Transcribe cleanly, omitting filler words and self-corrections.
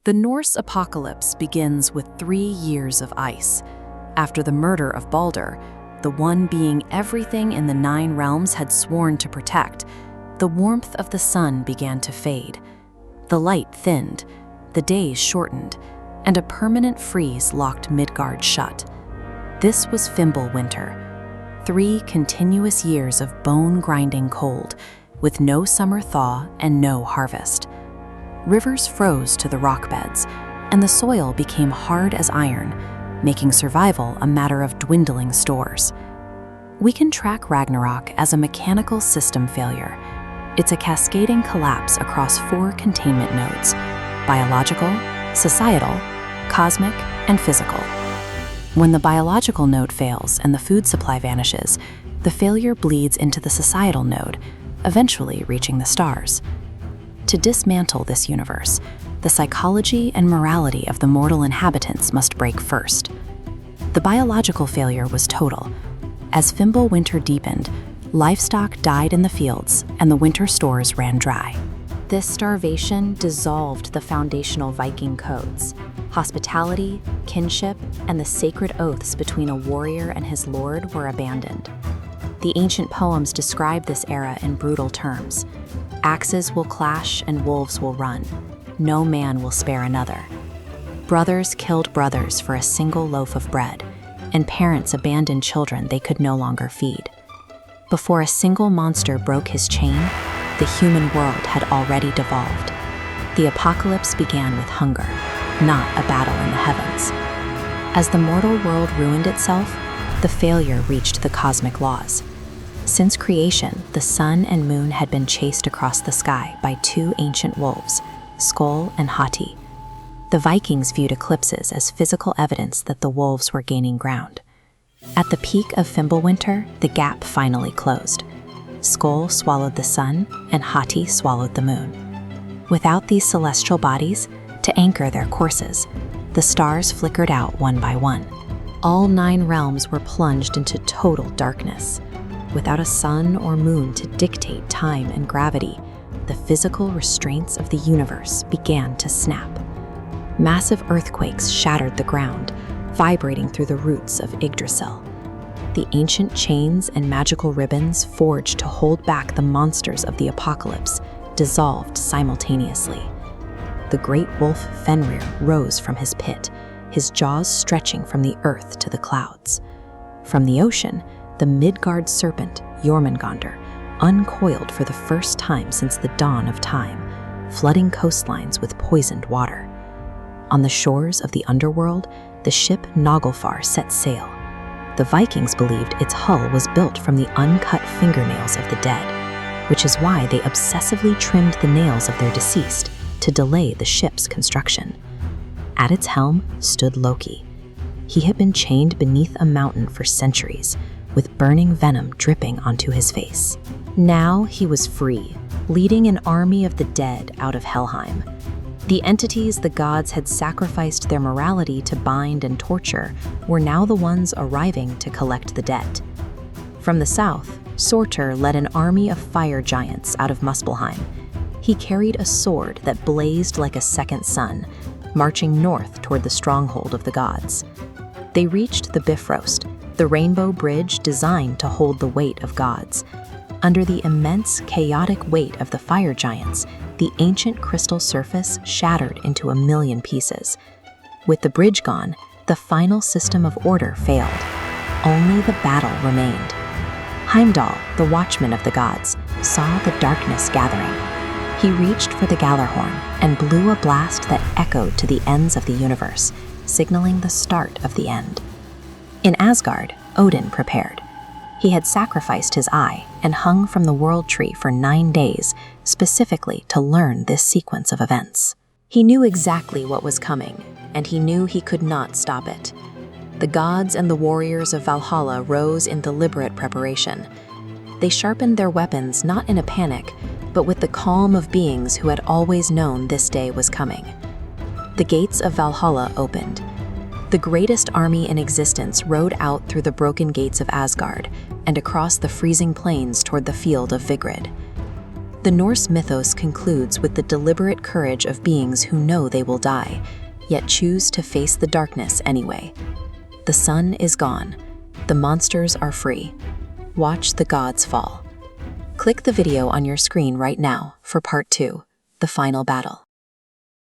The Norse apocalypse begins with 3 years of ice. After the murder of Baldur, the one being everything in the 9 realms had sworn to protect, the warmth of the sun began to fade. The light thinned, the days shortened, and a permanent freeze locked Midgard shut. This was Fimbulwinter, 3 continuous years of bone-grinding cold, with no summer thaw and no harvest. Rivers froze to the rock beds, and the soil became hard as iron, making survival a matter of dwindling stores. We can track Ragnarok as a mechanical system failure. It's a cascading collapse across 4 containment nodes: biological, societal, cosmic, and physical. When the biological node fails and the food supply vanishes, the failure bleeds into the societal node, eventually reaching the stars. To dismantle this universe, the psychology and morality of the mortal inhabitants must break first. The biological failure was total. As Fimbulwinter deepened, livestock died in the fields and the winter stores ran dry. This starvation dissolved the foundational Viking codes. Hospitality, kinship, and the sacred oaths between a warrior and his lord were abandoned. The ancient poems describe this era in brutal terms. Axes will clash and wolves will run. No man will spare another. Brothers killed brothers for a single loaf of bread, and parents abandoned children they could no longer feed. Before a single monster broke his chain, the human world had already devolved. The apocalypse began with hunger, not a battle in the heavens. As the mortal world ruined itself, the failure reached the cosmic laws. Since creation, the sun and moon had been chased across the sky by 2 ancient wolves, Skoll and Hati. The Vikings viewed eclipses as physical evidence that the wolves were gaining ground. At the peak of Fimbulwinter, the gap finally closed. Skoll swallowed the sun, and Hati swallowed the moon. Without these celestial bodies to anchor their courses, the stars flickered out one by one. All 9 realms were plunged into total darkness. Without a sun or moon to dictate time and gravity, the physical restraints of the universe began to snap. Massive earthquakes shattered the ground, vibrating through the roots of Yggdrasil. The ancient chains and magical ribbons forged to hold back the monsters of the apocalypse dissolved simultaneously. The great wolf Fenrir rose from his pit, his jaws stretching from the earth to the clouds. From the ocean, the Midgard serpent, Jormungandr, uncoiled for the first time since the dawn of time, flooding coastlines with poisoned water. On the shores of the underworld, the ship Naglfar set sail. The Vikings believed its hull was built from the uncut fingernails of the dead, which is why they obsessively trimmed the nails of their deceased to delay the ship's construction. At its helm stood Loki. He had been chained beneath a mountain for centuries, with burning venom dripping onto his face. Now he was free, leading an army of the dead out of Helheim. The entities the gods had sacrificed their morality to bind and torture were now the ones arriving to collect the debt. From the south, Surtur led an army of fire giants out of Muspelheim. He carried a sword that blazed like a second sun, marching north toward the stronghold of the gods. They reached the Bifrost, the rainbow bridge designed to hold the weight of gods. Under the immense, chaotic weight of the fire giants, the ancient crystal surface shattered into 1,000,000 pieces. With the bridge gone, the final system of order failed. Only the battle remained. Heimdall, the watchman of the gods, saw the darkness gathering. He reached for the Gjallarhorn and blew a blast that echoed to the ends of the universe, signaling the start of the end. In Asgard, Odin prepared. He had sacrificed his eye and hung from the world tree for 9 days, specifically to learn this sequence of events. He knew exactly what was coming, and he knew he could not stop it. The gods and the warriors of Valhalla rose in deliberate preparation. They sharpened their weapons not in a panic, but with the calm of beings who had always known this day was coming. The gates of Valhalla opened. The greatest army in existence rode out through the broken gates of Asgard and across the freezing plains toward the field of Vigrid. The Norse mythos concludes with the deliberate courage of beings who know they will die, yet choose to face the darkness anyway. The sun is gone. The monsters are free. Watch the gods fall. Click the video on your screen right now for part 2, the final battle.